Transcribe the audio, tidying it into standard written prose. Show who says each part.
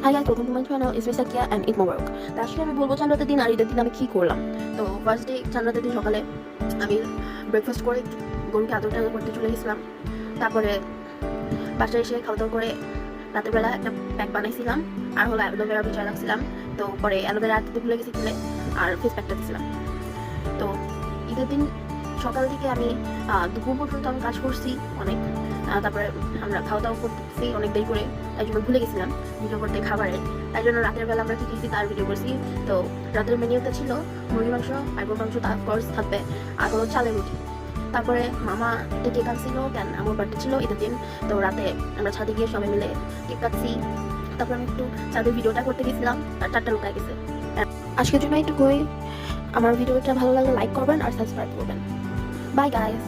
Speaker 1: High guys, welcome to my channel Ismi Sakia and Eid Mubarak. তো আজকে আমি বলবো চাঁদ দিন আর ঈদের দিন আমি কি করলাম। তো ফার্স্ট ডে চাঁদ দিন সকালে আমি ব্রেকফাস্ট করে গরুকে আদর টাদর করতে চলে গেছিলাম। তারপরে বাসায় এসে খাওয়া দাওয়া করে রাতের বেলা একটা প্যাক বানাইছিলাম, আর হলো অ্যালোভেরা ভিজায় রাখছিলাম। তো পরে অ্যালোভেরা আনতে ভুলে গেছি তুলে, আর ফেস প্যাকটা দিয়েছিলাম। তো ঈদের দিন সকাল থেকে আমি দুপুর পর্যন্ত আমি কাজ করছি অনেক। তারপরে আমরা খাওয়া দাওয়া করতেছি অনেক দেরি করে, তাই জন্য ভুলে গেছিলাম ভিডিও করতে খাবারের। তাই জন্য রাতের বেলা আমরা কি খেয়েছি তার ভিডিও করছি। তো রাতের মেনুতে ছিল মুরগি মাংস, আইবুর মাংস, অফকোর্স থাকবে, আর হলো চালের রুটি। তারপরে মামা একটা কেক আনছিল, কেন আমার বার্থডে ছিল ঈদের দিন। তো রাতে আমরা ছাদে গিয়ে সবাই মিলে কেক কাটছি। তারপর আমি একটু ছাদের ভিডিওটা করতে গেছিলাম, আর 4টা লোক গেছে। আজকের জন্য এইটুকুই। আমার ভিডিওটা ভালো লাগলে লাইক করবেন আর সাবস্ক্রাইব করবেন। Bye guys.